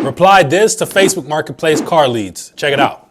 Reply this to Facebook Marketplace car leads. Check it out.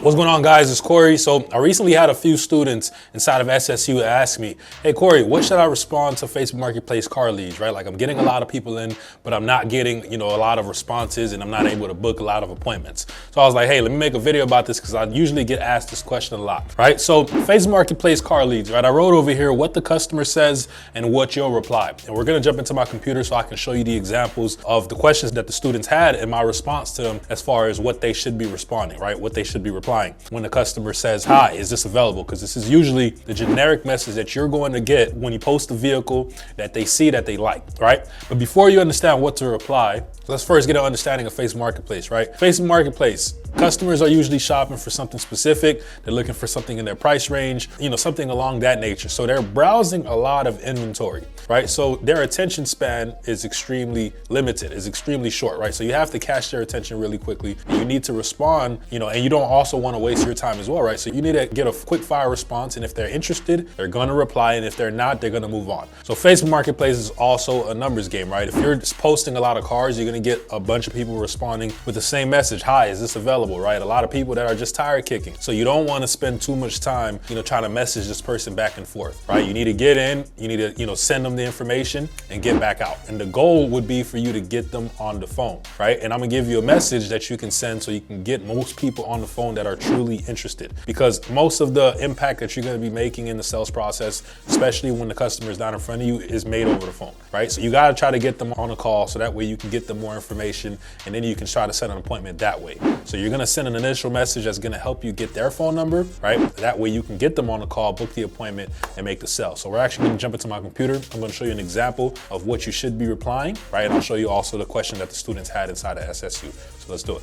What's going on, guys? It's Corey. So I recently had a few students inside of SSU ask me, hey Corey, what should I respond to Facebook Marketplace car leads, right? Like, I'm getting a lot of people in, but I'm not getting, a lot of responses, and I'm not able to book a lot of appointments. So I was like, hey, let me make a video about this, because I usually get asked this question a lot, right? So Facebook Marketplace car leads, right? I wrote over here what the customer says and what you'll reply. And we're gonna jump into my computer so I can show you the examples of the questions that the students had and my response to them as far as what they should be responding, right? What they should be replying when the customer says, hi, is this available? Because this is usually the generic message that you're going to get when you post a vehicle that they see that they like, right? But before you understand what to reply, let's first get an understanding of Facebook Marketplace, right? Facebook Marketplace, customers are usually shopping for something specific. They're looking for something in their price range, something along that nature. So they're browsing a lot of inventory, right? So their attention span is extremely limited, is extremely short, right? So you have to catch their attention really quickly. You need to respond, and you don't also want to waste your time as well, right? So you need to get a quick fire response. And if they're interested, they're going to reply. And if they're not, they're going to move on. So Facebook Marketplace is also a numbers game, right? If you're just posting a lot of cars, you're going to get a bunch of people responding with the same message. Hi, is this available, right? A lot of people that are just tire kicking. So you don't want to spend too much time, trying to message this person back and forth, right? You need to get in, you need to, send them the information and get back out. And the goal would be for you to get them on the phone, right? And I'm gonna give you a message that you can send so you can get most people on the phone that are truly interested, because most of the impact that you're going to be making in the sales process, especially when the customer is not in front of you, is made over the phone, right? So you got to try to get them on a call so that way you can get them more information, and then you can try to set an appointment that way. So you're going to send an initial message that's going to help you get their phone number, right? That way you can get them on the call, book the appointment, and make the sale. So we're actually going to jump into my computer. I'm going to show you an example of what you should be replying, right? And I'll show you also the question that the students had inside of SSU. So let's do it.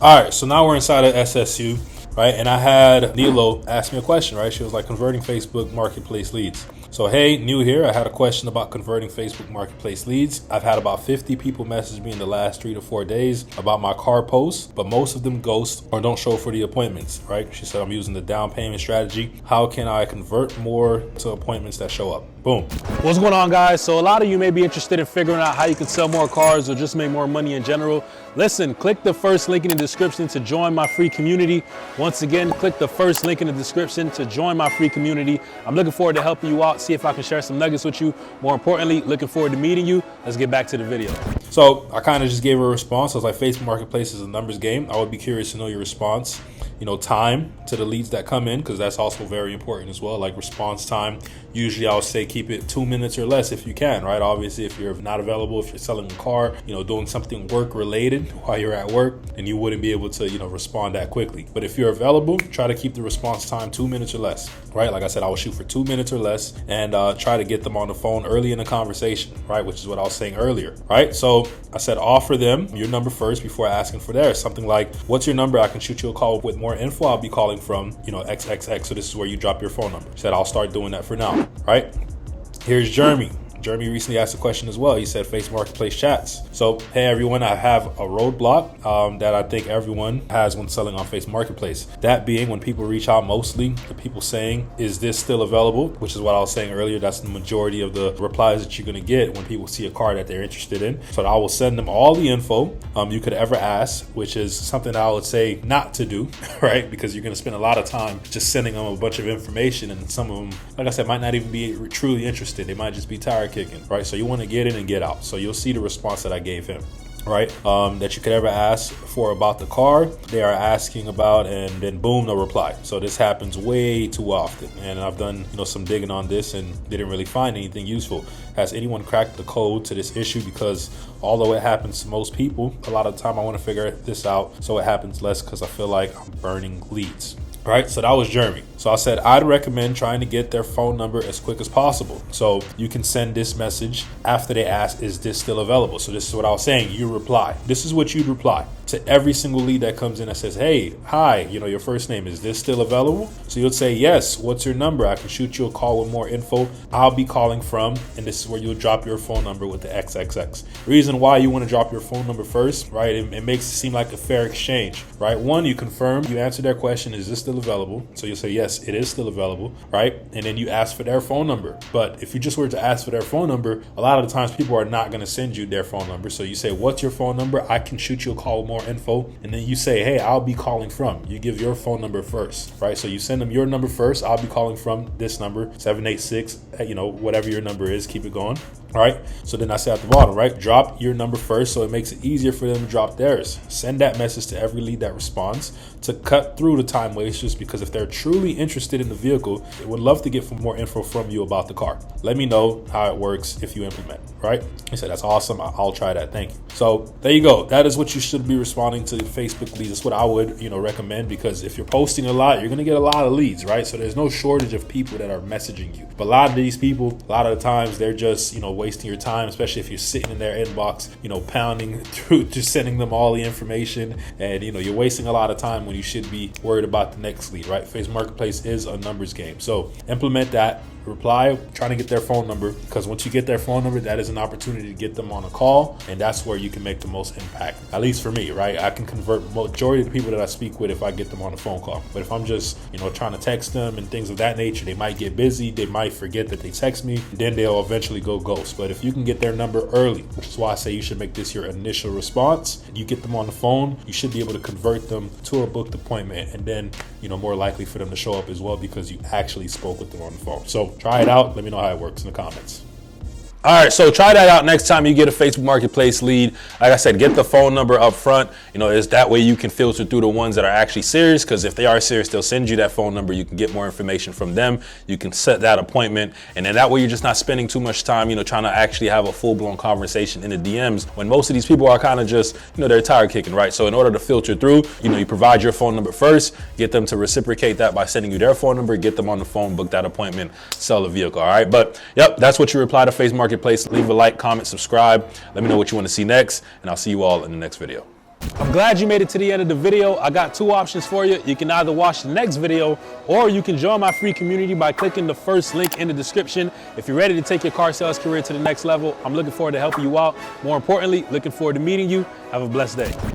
All right, so now we're inside of SSU, right? And I had Nilo ask me a question, right? She was like, converting Facebook Marketplace leads. So, hey, new here. I had a question about converting Facebook Marketplace leads. I've had about 50 people message me in the last 3 to 4 days about my car posts, but most of them ghost or don't show for the appointments, right? She said, I'm using the down payment strategy. How can I convert more to appointments that show up? Boom. What's going on, guys? So a lot of you may be interested in figuring out how you can sell more cars or just make more money in general. Listen, click the first link in the description to join my free community. Once again, click the first link in the description to join my free community. I'm looking forward to helping you out, see if I can share some nuggets with you. More importantly, looking forward to meeting you. Let's get back to the video. So I kind of just gave her a response. I was like, Facebook Marketplace is a numbers game. I would be curious to know your response. Time to the leads that come in, because that's also very important as well. Like response time, usually I would say keep it 2 minutes or less if you can, right? Obviously, if you're not available, if you're selling a car, doing something work related while you're at work, then you wouldn't be able to, respond that quickly. But if you're available, try to keep the response time 2 minutes or less, right? Like I said, I will shoot for 2 minutes or less, and try to get them on the phone early in the conversation, right? Which is what I was saying earlier, right? So I said, offer them your number first before asking for theirs. Something like, what's your number? I can shoot you a call with more info. I'll be calling from, XXX. So this is where you drop your phone number. Said, I'll start doing that for now, right? Here's Jeremy. Jeremy recently asked a question as well. He said, Facebook Marketplace chats. So, hey everyone, I have a roadblock that I think everyone has when selling on Facebook Marketplace. That being when people reach out, mostly the people saying, is this still available? Which is what I was saying earlier. That's the majority of the replies that you're going to get when people see a car that they're interested in. So I will send them all the info you could ever ask, which is something I would say not to do, right? Because you're going to spend a lot of time just sending them a bunch of information, and some of them, like I said, might not even be truly interested. They might just be tired kicking, right? So you want to get in and get out. So you'll see the response that I gave him, right? That you could ever ask for about the car they are asking about, and then boom, no reply. So this happens way too often, and I've done some digging on this and didn't really find anything useful. Has anyone cracked the code to this issue? Because although it happens to most people, a lot of the time I want to figure this out so it happens less, because I feel like I'm burning leads. Right, so that was Jeremy. So I said, I'd recommend trying to get their phone number as quick as possible. So you can send this message after they ask, is this still available? So this is what I was saying. You reply. This is what you'd reply to every single lead that comes in that says, hey, hi, your first name, is this still available? So you'll say, yes, what's your number? I can shoot you a call with more info. I'll be calling from, and this is where you'll drop your phone number with the XXX. Reason why you want to drop your phone number first, right? It makes it seem like a fair exchange, right? One, you confirm, you answer their question, is this still available? So you'll say, yes, yes, it is still available, right? And then you ask for their phone number. But if you just were to ask for their phone number, a lot of the times people are not going to send you their phone number. So you say, what's your phone number? I can shoot you a call with more info. And then you say, hey, I'll be calling from. You give your phone number first, right? So you send them your number first. I'll be calling from this number, 786, whatever your number is, keep it going. All right. So then I say at the bottom, right? Drop your number first so it makes it easier for them to drop theirs. Send that message to every lead that responds to cut through the time wasters, because if they're truly interested in the vehicle, they would love to get more info from you about the car. Let me know how it works if you implement, right? I said, that's awesome. I'll try that. Thank you. So there you go. That is what you should be responding to Facebook leads. That's what I would, recommend, because if you're posting a lot, you're going to get a lot of leads, right? So there's no shortage of people that are messaging you. But a lot of these people, a lot of the times, they're just, wasting your time, especially if you're sitting in their inbox, pounding through, just sending them all the information. And, you're wasting a lot of time when you should be worried about the next lead, right? Facebook Marketplace is a numbers game. So implement that. Reply, trying to get their phone number, because once you get their phone number, that is an opportunity to get them on a call, and that's where you can make the most impact. At least for me, right? I can convert majority of the people that I speak with if I get them on a phone call. But if I'm just, trying to text them and things of that nature, they might get busy, they might forget that they text me, then they'll eventually go ghost. But if you can get their number early, which is why I say you should make this your initial response, you get them on the phone, you should be able to convert them to a booked appointment, and then, more likely for them to show up as well because you actually spoke with them on the phone. So try it out. Let me know how it works in the comments. All right, so try that out next time you get a Facebook Marketplace lead. Like I said, get the phone number up front. Is that way you can filter through the ones that are actually serious, because if they are serious, they'll send you that phone number. You can get more information from them. You can set that appointment, and then that way you're just not spending too much time, trying to actually have a full-blown conversation in the DMs when most of these people are kind of just, they're tire kicking, right? So in order to filter through, you provide your phone number first, get them to reciprocate that by sending you their phone number, get them on the phone, book that appointment, sell the vehicle, all right? But yep, that's what you reply to Facebook Marketplace. Leave a like, comment, subscribe. Let me know what you want to see next, and I'll see you all in the next video. I'm glad you made it to the end of the video. I got two options for you. You can either watch the next video, or you can join my free community by clicking the first link in the description. If you're ready to take your car sales career to the next level, I'm looking forward to helping you out. More importantly, looking forward to meeting you. Have a blessed day.